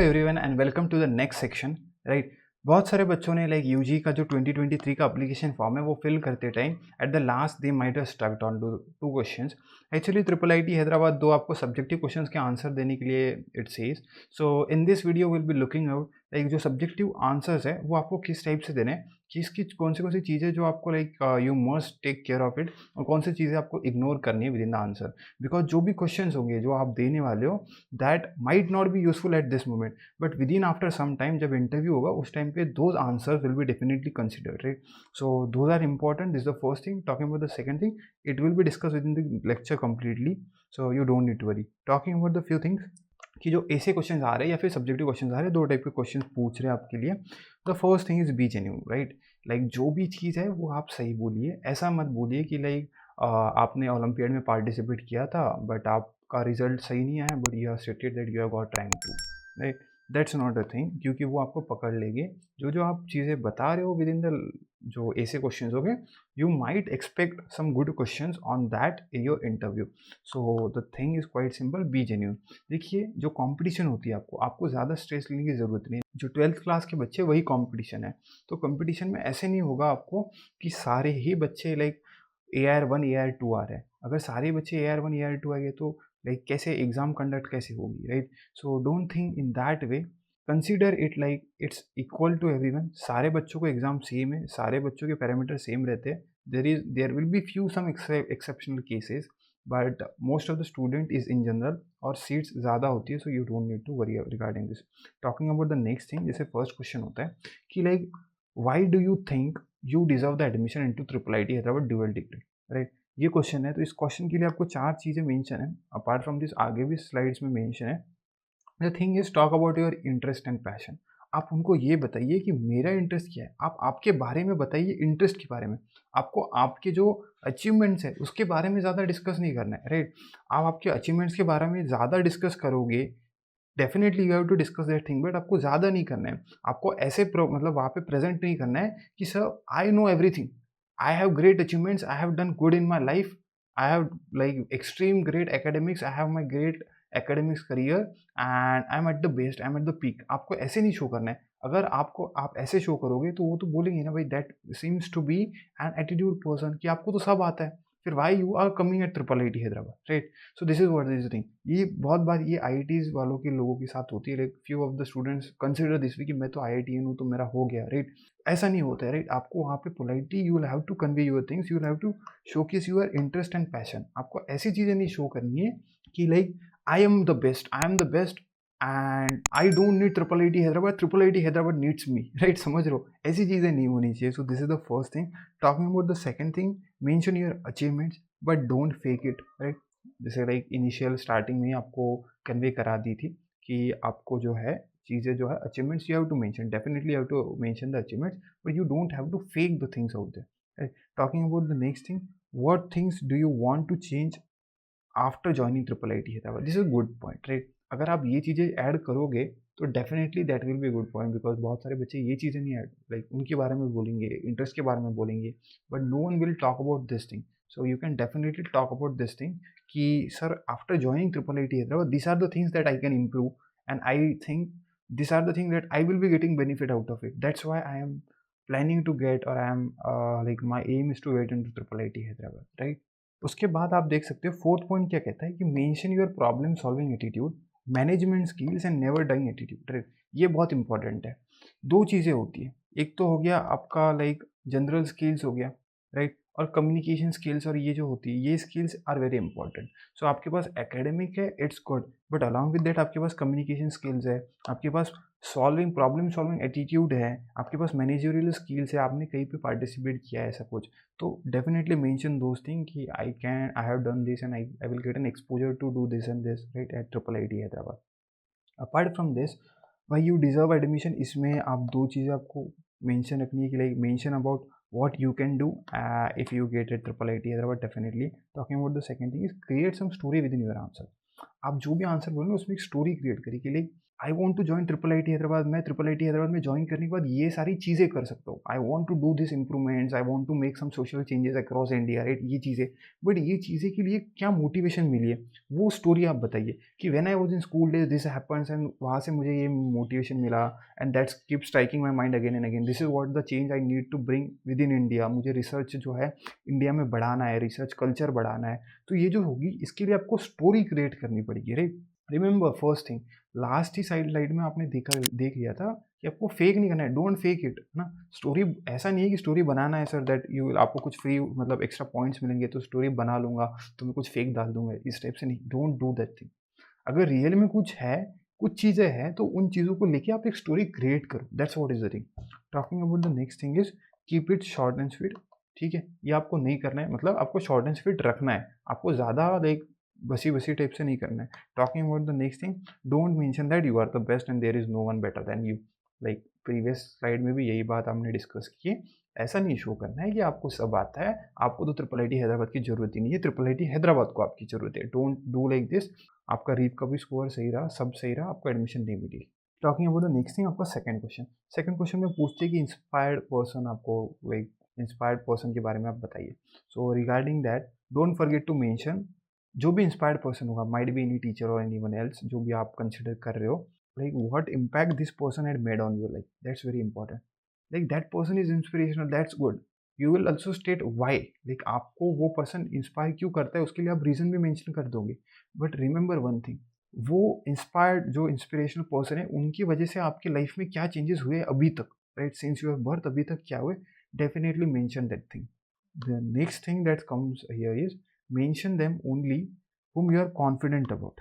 Everyone and welcome to the next section right. बहुत सारे बच्चों ने लाइक यूजी का जो 2023 का एप्लीकेशन फॉर्म है वो फिल करते time at the last they might have स्टक्ड on two questions. Actually triple IT Hyderabad दो आपको सब्जेक्टिव क्वेश्चंस के आंसर देने के लिए it says. So in this video will be looking out like जो सब्जेक्टिव आंसर्स है वो आपको किस टाइप से देने हैं, किसकी कौन सी चीज़ें जो आपको like you must take care of it और कौन सी चीज़ें आपको इग्नोर करनी है within the answer. Because जो भी क्वेश्चंस होंगे जो आप देने वाले हो that might not be useful at this moment, but within after some time जब इंटरव्यू होगा उस टाइम पे those answers will be definitely considered right. So those are important, this the first thing. Talking about the second thing, it will be discuss within the lecture completely, so you don't need to worry. Talking about the few things कि जो ऐसे question आ रहे हैं या फिर subjective question आ रहे हैं, दो टाइप के क्वेश्चन पूछ रहे हैं आपके लिए। The first thing is be genuine right. Like जो भी चीज़ है वो आप सही बोलिए, ऐसा मत बोलिए कि लाइक आपने ओलंपियाड में पार्टिसिपेट किया था बट आपका रिजल्ट सही नहीं आया but you have stated that you have got rank 2 right. That's not a thing, क्योंकि वो आपको पकड़ लेंगे। जो जो आप चीज़ें बता रहे हो विद इन द जो ऐसे क्वेश्चन हो गए, you might expect some good question on that in your interview. So the thing is quite simple, be genuine. देखिए जो कंपटीशन होती है आपको ज़्यादा स्ट्रेस लेने की ज़रूरत नहीं है। जो 12th क्लास के बच्चे वही कंपटीशन है। तो कंपटीशन में ऐसे नहीं होगा आपको कि सारे ही बच्चे लाइक AR1 AR2 आ रहे हैं। अगर सारे बच्चे AR1 AR2 आ गए तो लाइक कैसे एग्ज़ाम कंडक्ट कैसे होगी right. So don't think in that way, consider it like it's equal to everyone. सारे बच्चों को एग्ज़ाम सेम है, सारे बच्चों के पैरामीटर सेम रहते हैं। There will be few some exceptional cases, but most of the student is in general और सीट्स ज़्यादा होती है। So you don't need to worry regarding this. Talking about the next thing, जैसे first question होता है कि like why do you think you deserve the admission into triple IT Hyderabad dual degree right. ये question है, तो इस question के लिए आपको चार चीज़ें मेंशन है। अपार्ट फ्रॉम दिस आगे भी स्लाइड्स में मेंशन है। The thing is talk about your interest and passion. आप उनको ये बताइए कि मेरा इंटरेस्ट क्या है। आप आपके बारे में बताइए, इंटरेस्ट के बारे में। आपको आपके जो अचीवमेंट्स है उसके बारे में ज़्यादा डिस्कस नहीं करना है राइट। आप आपके अचीवमेंट्स के बारे में ज़्यादा डिस्कस करोगे, definitely you have to discuss that thing, but आपको ज़्यादा नहीं करना है। आपको ऐसे मतलब वहाँ पे प्रेजेंट नहीं करना है कि sir I know everything, I have great achievements, I have done good in my life, I have like extreme great academics, I have my great academics career and I am at the best, I M at the peak. आपको ऐसे नहीं show करना है। अगर आप ऐसे show करोगे तो वो तो बोलेंगे ना भाई that seems to be an attitude person, कि आपको तो सब आता है, फिर why you are coming at triple IT Hyderabad right. So this is what is the thing. ये बहुत बार ये आईआईटीज वालों के लोगों के साथ होती है। Like few of the students consider this way कि मैं तो आईआईटीएन हूँ तो मेरा हो गया राइट। ऐसा नहीं होता है राइट। आपको वहाँ पे politely you will have to convey your things, you will have to showcase your interest and passion. आपको ऐसी चीज़ें नहीं शो करनी है कि like I am the best, I am the best and I don't need triple IT Hyderabad, triple IT Hyderabad needs me right. समझ रहे हो, ऐसी चीज़ें नहीं होनी चाहिए। So this is the first thing. Talking about the second thing, mention your achievements but don't fake it right. जैसे like initial starting में आपको कन्वे करा दी थी कि आपको जो है चीज़ें जो है achievements you have to mention, definitely you have to mention the achievements, but you don't have to fake the things out there. Talking about the next thing, what things do you want to change after joining triple IT Hyderabad. This is good point right. अगर आप ये चीज़ें add करोगे तो definitely that will be good point, because बहुत सारे बच्चे ये चीज़ें नहीं ऐड लाइक उनके बारे में बोलेंगे, इंटरेस्ट के बारे में बोलेंगे, but no one will talk about this thing. So you can definitely talk about this thing कि sir after joining triple IT Hyderabad this are the things that I can improve and I think this are the thing that I will be getting benefit out of it. That's why I am planning to get or I am like my aim is to get into triple IT Hyderabad right. उसके बाद आप देख सकते हो fourth point क्या कहता है कि mention your problem solving attitude, management skills and never dying attitude right. ये बहुत इंपॉर्टेंट है। दो चीज़ें होती है, एक तो हो गया आपका लाइक जनरल स्किल्स हो गया राइट, और कम्युनिकेशन स्किल्स, और ये जो होती है ये स्किल्स आर वेरी इंपॉर्टेंट। सो आपके पास एकेडमिक है, it's good, but along with that आपके पास कम्युनिकेशन स्किल्स है, आपके पास प्रॉब्लम सॉल्विंग एटीट्यूड है, आपके पास मैनेजरियल स्किल्स है, आपने कहीं पे पार्टिसिपेट किया है ऐसा कुछ, तो डेफिनेटली मेंशन दोस थिंग कि I have done this and I will get an exposure to do this and this right at triple IT Hyderabad. Apart from this, why you deserve admission, इसमें आप दो चीज़ें आपको मेंशन रखनी है कि like mention about what you can do if you get a triple IT Hyderabad definitely. Talking about the second thing is create some story within your answer. आप जो भी आंसर बोलो उसमें एक स्टोरी क्रिएट करिए कि like I want to join triple I T Hyderabad, मैं triple I T Hyderabad में ज्वाइन करने के बाद ये सारी चीज़ें कर सकता हूँ, I want to do this improvements, I want to make some social changes across India, right, ये चीज़ें। बट ये चीज़ें के लिए क्या मोटिवेशन मिली है, वो स्टोरी आप बताइए कि when I was in school days this happens and वहाँ से मुझे ये मोटिवेशन मिला and that's keep striking my mind again and again, this is what the change I need to bring within India. मुझे research जो है India में बढ़ाना है, रिसर्च कल्चर बढ़ाना है। तो ये जो होगी इसके लिए आपको स्टोरी क्रिएट करनी पड़ेगी, right. Remember first thing, last ही साइड में आपने देख लिया था कि आपको फेक नहीं करना है, डोंट फेक इट ना। स्टोरी ऐसा नहीं है कि स्टोरी बनाना है सर दैट यू आपको कुछ फ्री मतलब एक्स्ट्रा पॉइंट्स मिलेंगे तो स्टोरी बना लूंगा तो मैं कुछ फेक डाल दूंगा, इस टाइप से नहीं, डोंट डू दैट थिंग। अगर रियल में कुछ है, कुछ चीज़ें हैं तो उन चीज़ों को लेके आप एक स्टोरी क्रिएट करो, that's what is the thing. Talking about the next thing is keep it short and sweet. ठीक है, ये आपको नहीं करना है, मतलब आपको शॉर्ट एंड स्वीट रखना है, आपको ज़्यादा लाइक बसी बसी टाइप से नहीं करना है। Talking about the next thing, don't mention that you are the best and there is no one better than you. Like previous slide में भी यही बात हमने डिस्कस की है। ऐसा नहीं शो करना है कि आपको सब आता है, आपको तो ट्रिपल आई टी हैदराबाद की जरूरत ही नहीं है, ट्रिपल आई टी हैदराबाद को आपकी जरूरत है। Don't do like this. आपका रीप का भी स्कोर सही रहा, सब सही रहा, आपको एडमिशन नहीं मिली। Talking about the next thing, आपका सेकंड क्वेश्चन में पूछते कि इंस्पायर्ड पर्सन, आपको लाइक इंस्पायर्ड पर्सन के बारे में आप बताइए। So regarding that, don't forget to mention जो भी इंस्पायर्ड पर्सन होगा, माइट बी एनी टीचर और एनी वन एल्स, जो भी आप कंसिडर कर रहे हो, like what impact this person had made on your life, that's very important. Like that person is inspirational, that's good. You will also state why, like आपको वो person inspire क्यों करता है उसके लिए आप रीजन भी मेंशन कर दोगे। बट रिमेंबर वन थिंग, वो इंस्पायर्ड जो इंस्पिरेशनल पर्सन है उनकी वजह से आपकी लाइफ में क्या चेंजेस हुए अभी तक, राइट, सिंस योर बर्थ अभी तक क्या हुए, definitely mention that thing. The next thing that comes here is mention them only whom you are confident about।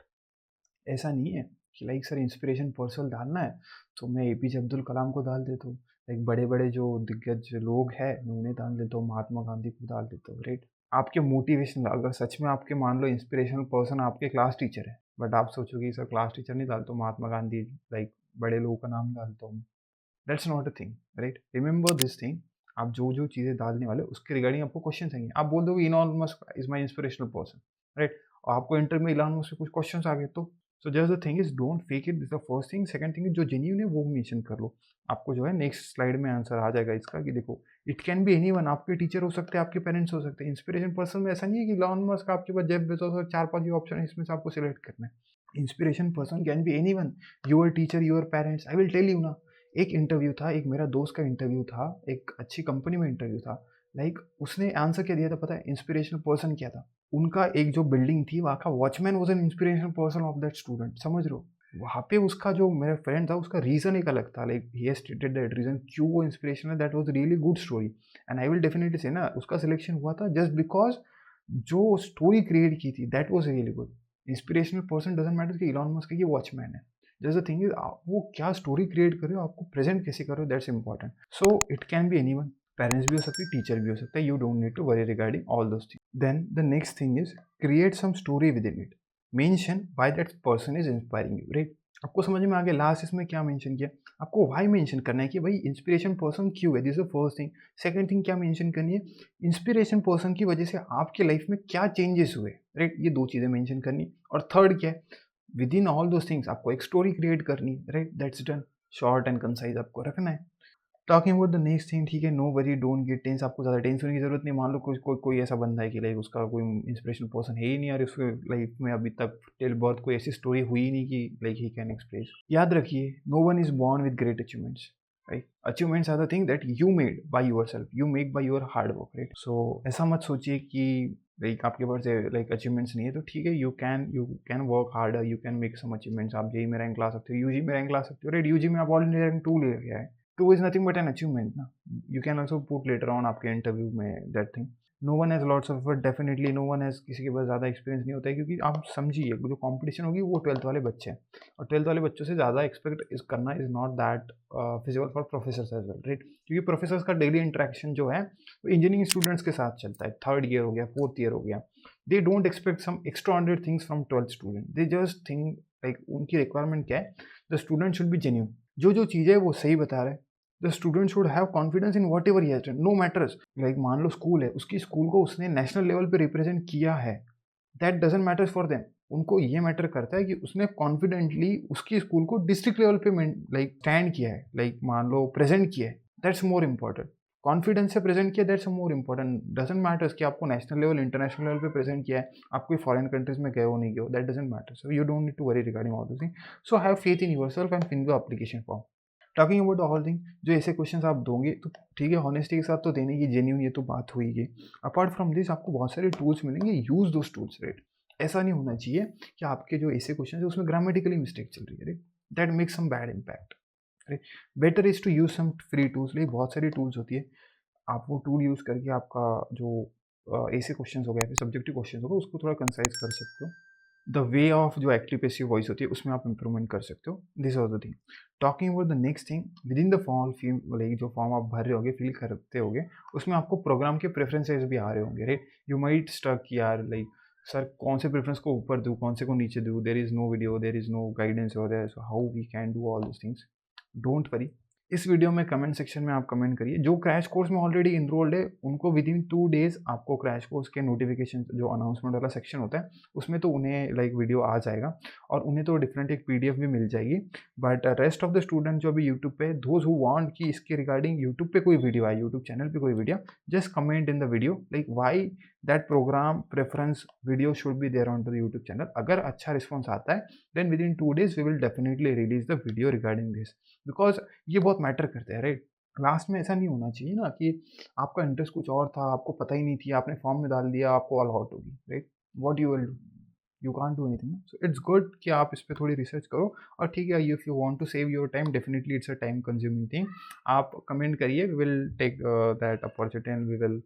ऐसा नहीं है कि लाइक सर इंस्पिरेशन पर्सन डालना है तो मैं एपीजे अब्दुल कलाम को डाल देता हूँ, लाइक बड़े बड़े जो दिग्गज लोग हैं मैं उन्हें डाल देता हूँ, महात्मा गांधी को डाल देता हूँ, राइट। आपके मोटिवेशन, अगर सच में आपके मान लो इंस्पिरेशनल पर्सन आपके क्लास टीचर है, बट आप सोचोगे सर क्लास टीचर नहीं डालता हूँ, महात्मा गांधी, लाइक बड़े लोगों का नाम डालता हूँ, that's not a thing, right. Remember this thing, आप जो जो चीज़ें डालने वाले उसके रिगार्डिंग आपको क्वेश्चन आएंगे। आप बोल दोगे Elon Musk is my inspirational person, right, और आपको इंटरव्यू में इलॉन मस्क से कुछ क्वेश्चन आ गए तो so just the thing is don't fake it, this the first thing. Second thing जो जेन्यून है वो मेंशन कर लो। आपको जो है नेक्स्ट स्लाइड में आंसर आ जाएगा इसका कि देखो इट कैन बी एनीवन, आपके टीचर हो सकते हैं, आपके पेरेंट्स हो सकते हैं। इंस्पिरेशन पर्सन में ऐसा नहीं है कि इलॉन मस्क आपके पास, जेफ बेजोस और 4-5 ऑप्शन है इसमें से आपको सिलेक्ट करना है। Inspiration person can be anyone, your teacher, your parents. I will tell you ना, एक इंटरव्यू था, एक मेरा दोस्त का इंटरव्यू था, एक अच्छी कंपनी में इंटरव्यू था, लाइक उसने आंसर क्या दिया था पता है, इंस्पिरेशनल पर्सन क्या था, उनका एक जो बिल्डिंग थी वहाँ का watchman was an inspirational person of that student, समझ रहे हो। वहाँ पे उसका जो मेरा फ्रेंड था उसका रीज़न एक अलग था, like he has stated that reason क्यों वो inspirational, that was really good story. And I will definitely से ना उसका सिलेक्शन हुआ था जस्ट बिकॉज जो स्टोरी क्रिएट की थी that was really good. Inspirational person doesn't matter कि इलॉन मस्क की वॉचमैन है, जस्ट द थिंग इज वो क्या स्टोरी क्रिएट कर रहे हो, आपको प्रेजेंट कैसे कर रहे हो, that's important. So it can be anyone, parents भी हो सकते हैं, टीचर भी हो सकता है, you don't need to worry regarding all those things. Then the next thing is create some story within it, mention why that person is inspiring you, right. आपको समझ में आ गया लास्ट इसमें क्या मेंशन किया, आपको व्हाई मेंशन करना है कि भाई इंस्पिरेशन पर्सन क्यों है, this is the first thing. Second thing क्या मेंशन करनी है, इंस्पिरेशन पर्सन की वजह से आपके लाइफ में क्या चेंजेस हुए, राइट, ये दो चीज़ें मेंशन करनी। और थर्ड क्या है, within all those things आपको एक स्टोरी क्रिएट करनी, right, that's done. Short and concise आपको रखना है। Talking about the next thing, ठीक है, no worry don't get tense, आपको ज़्यादा टेंशन की जरूरत नहीं। मान लो कोई ऐसा बंदा है कि लाइक उसका कोई इंस्पिरेशनल पर्सन है ही नहीं और उसके लाइफ में अभी तक टिल बर्थ कोई ऐसी स्टोरी हुई ही नहीं कि लाइक ही कैन एक्सप्रेस। याद रखिए, no one is born with great achievements, right. Achievements are the thing that you made by yourself, you make by your hard work, right. So ऐसा मत सोचिए कि like आपके पास like achievements नहीं है तो ठीक है, you can work harder, you can make some achievements. आप जेई में रैंक ला सकते हो, यूजी में रैंक ला सकते हो, राइट। यूजी में आप ऑल इंडिया रैंक 2 ले गया है, 2 is nothing but an achievement ना। You can also put later on आपके इंटरव्यू में that thing। No one has lots of effort, definitely no one has, किसी के पास ज़्यादा एक्सपीरियंस नहीं होता है, क्योंकि आप समझिए जो कंपटीशन होगी वो 12th वाले बच्चे हैं और 12th वाले बच्चों से ज़्यादा एक्सपेक्ट इस करना is not that feasible for professors as well, right. क्योंकि प्रोफेसर्स का डेली इंटरेक्शन जो है वो इंजीनियरिंग स्टूडेंट्स के साथ चलता है, 3rd ईयर हो गया, 4th ईयर हो गया। They don't expect some extraordinary things from 12th student, they just think like उनकी रिक्वायरमेंट क्या है, the student should be genuine, जो चीज़ें वो सही बता रहे हैं। The student should have confidence in whatever he has done, no matters. Like मान लो स्कूल है, उसकी स्कूल को उसने नेशनल लेवल पे रिप्रेजेंट किया है, that doesn't matters for them. उनको ये मैटर करता है कि उसने कॉन्फिडेंटली उसकी स्कूल को डिस्ट्रिक्ट लेवल पे लाइक स्टैंड किया है, लाइक मान लो प्रेजेंट किया है, दैट्स मोर इम्पोर्टेंट। कॉन्फिडेंस से प्रेजेंट किया, that's more important. Doesn't matters कि आपको नेशनल लेवल इंटरनेशनल लेवल पे प्रेजेंट किया है, आप कोई फॉरेन कंट्रीज में गए हो नहीं गए हो, that doesn't matter. So you don't need to worry regarding all this thing. So have faith in yourself and fill the application form. Talking about the whole thing, जो ऐसे क्वेश्चंस आप दोगे तो ठीक है, हॉनेस्टी के साथ तो देने की, जेन्यून ये तो बात हुई है। अपार्ट फ्रॉम दिस आपको बहुत सारे टूल्स मिलेंगे, यूज दोस टूल्स, राइट। ऐसा नहीं होना चाहिए कि आपके जो ऐसे क्वेश्चन है उसमें ग्रामेटिकली मिस्टेक चल रही है, right, that makes some bad impact, right. Better is to use some free tools, like बहुत सारी टूल्स होती है, आप वो टूल यूज़ करके आपका जो ऐसे क्वेश्चंस हो गए, फिर सब्जेक्टिव क्वेश्चंस होगा, उसको थोड़ा कंसाइज कर सकते हो। द वे ऑफ जो एक्टिव पैसिव वॉइस होती है उसमें आप इंप्रूवमेंट कर सकते हो। This of the thing. Talking about the next thing, with in the form like जो फॉर्म आप भर रहे होगे, फिल करते होगे, उसमें आपको प्रोग्राम के प्रेफरेंसेस भी आ रहे होंगे, राइट। यू माइट स्टक यार, लाइक सर कौन से प्रेफरेंस को ऊपर दूँ, कौन से को नीचे दूँ, there is no video, there is no guidance हो there, so how we can do all this things. Don't worry, इस वीडियो में कमेंट सेक्शन में आप कमेंट करिए। जो क्रैश कोर्स में ऑलरेडी इनरोल्ड है उनको विद इन 2 डेज आपको क्रैश कोर्स के नोटिफिकेशन, जो अनाउंसमेंट वाला सेक्शन होता है उसमें तो उन्हें लाइक वीडियो आ जाएगा और उन्हें तो डिफरेंट एक पीडीएफ भी मिल जाएगी। But rest of the student जो अभी यूट्यूब पे, दोज हु वांट कि इसके रिगार्डिंग यूट्यूब पे कोई वीडियो आए, यूट्यूब चैनल पे कोई video, just comment in the video like why that program preference video should be there on to the YouTube channel. अगर अच्छा रिस्पॉन्स आता है then within 2 days we will definitely release the video regarding this, because ये बहुत matter करते हैं, right. Last में ऐसा नहीं होना चाहिए ना कि आपका इंटरेस्ट कुछ और था, आपको पता ही नहीं थी, आपने फॉर्म में डाल दिया, आपको ऑल आउट होगी, right. What you will do, you can't do anything. So it's good कि आप इस पर थोड़ी रिसर्च करो। और ठीक है, if you want to save your time, definitely it's a time consuming thing. आप कमेंट करिए, we will take that opportunity and we will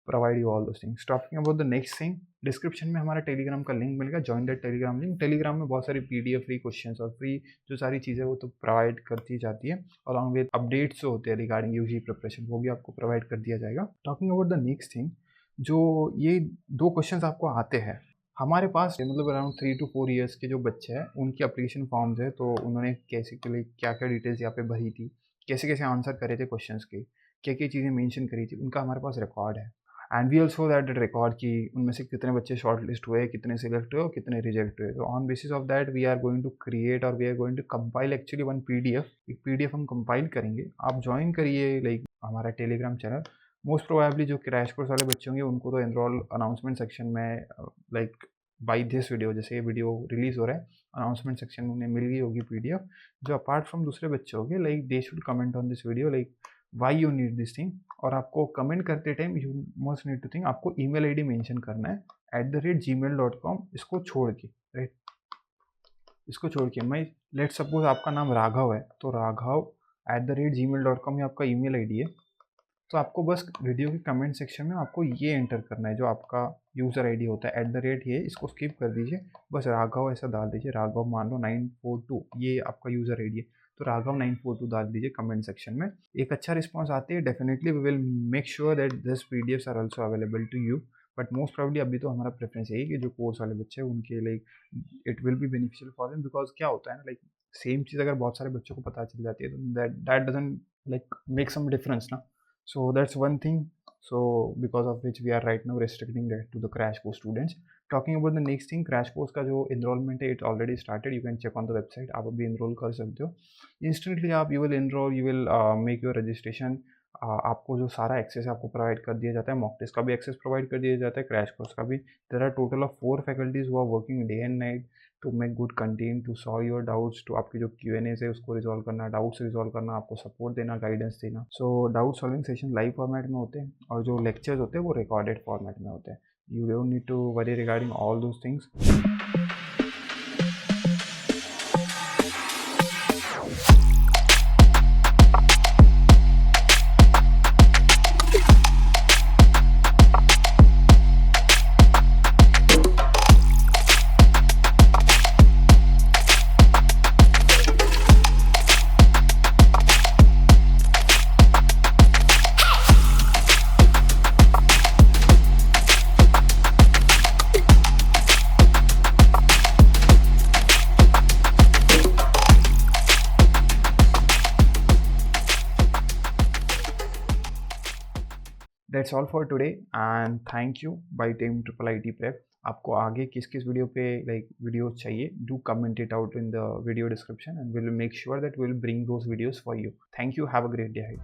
provide you all those things. Talking about the next thing, description में हमारा Telegram का link मिलेगा, join that Telegram link. Telegram में बहुत सारी PDF, free questions और फ्री जो सारी चीज़ें वो तो प्रोवाइड करती जाती है, अलॉन्ग विद अपडेट्स जो होते हैं रिगार्डिंग यूजी प्रिपरेशन, वो भी आपको प्रोवाइड कर दिया जाएगा। Talking about the next thing, जो ये 2 क्वेश्चंस आपको आते हैं हमारे पास, मतलब अराउंड 3 to 4 ईयर्स के जो बच्चे हैं उनकी एप्लीकेशन फॉर्म्स है, तो उन्होंने कैसे के लिए क्या क्या डिटेल्स यहाँ पे भरी थी, कैसे कैसे आंसर करे थे क्वेश्चंस के, क्या क्या चीज़ें मेंशन करी थी, उनका हमारे पास रिकॉर्ड है। And we also that record की उनमें से कितने बच्चे शॉर्ट लिस्ट हुए, कितने सिलेक्ट हुए और कितने रिजेक्ट हुए। तो on basis of that we are going to create और we are going to compile actually one PDF. एक पीडीएफ हम कंपाइल करेंगे, आप ज्वाइन करिए लाइक हमारा टेलीग्राम चैनल। मोस्ट प्रोबेबली जो क्रैश कोर्स वाले बच्चे होंगे उनको तो एनरोल अनाउंसमेंट सेक्शन में लाइक बाई दिस वीडियो, जैसे ये वीडियो रिलीज हो रहा है अनाउंसमेंट सेक्शन में उन्हें मिल गई होगी पीडीएफ। जो अपार्ट फ्रॉम दूसरे बच्चे होंगे like they should comment on this video like why you need this thing. और आपको कमेंट करते time you must need to think, आपको ईमेल आईडी मेंशन करना है @gmail.com, इसको छोड़ के, राइट, इसको छोड़ के। मैं लेट सपोज आपका नाम राघव है, तो राघव @gmail.com ही आपका ईमेल आईडी है। तो आपको बस वीडियो के कमेंट सेक्शन में आपको ये एंटर करना है, जो आपका यूज़र आईडी होता है ये, इसको स्किप कर दीजिए, बस राघव ऐसा डाल दीजिए। राघव मान लो 942 ये आपका यूज़र आईडी है, तो राघव 942 डाल दीजिए कमेंट सेक्शन में। एक अच्छा रिस्पांस आते हैं, definitely we will make sure that this PDFs are also available to you. But most probably अभी तो हमारा प्रेफरेंस यही कि जो कोर्स वाले बच्चे हैं उनके like it will be beneficial for them, because क्या होता है ना, लाइक सेम चीज़ अगर बहुत सारे बच्चों को पता चल जाती है तो that doesn't like make some difference ना। So that's one thing. So because of which we are right now restricting that to the crash course students. Talking about the next thing, crash course का जो enrollment है, it already started. You can check on the website. आप अभी enroll कर सकते हो. Instantly आप you will enroll, you will make your registration. आपको जो सारा एक्सेस है आपको प्रोवाइड कर दिया जाता है, मॉक टेस्ट का भी एक्सेस प्रोवाइड कर दिया जाता है, क्रैश कोर्स का भी। There are total of 4 faculties who are working day and night to make good content, to solve your doubts, to आपके जो Q&As है उसको रिजॉल्व करना, डाउट्स रिजॉल्व करना, आपको सपोर्ट देना, गाइडेंस देना। So doubt solving session live format में होते हैं और जो लेक्चर्स होते हैं वो रिकॉर्डेड फॉर्मेट में होते हैं। You don't need to worry regarding all those things. That's all for today and thank you by team triple IT prep. आपको आगे किस किस वीडियो पे वीडियोस चाहिए, do comment it out in the video description and will make sure that will bring those videos for you. Thank you, have a great day ahead.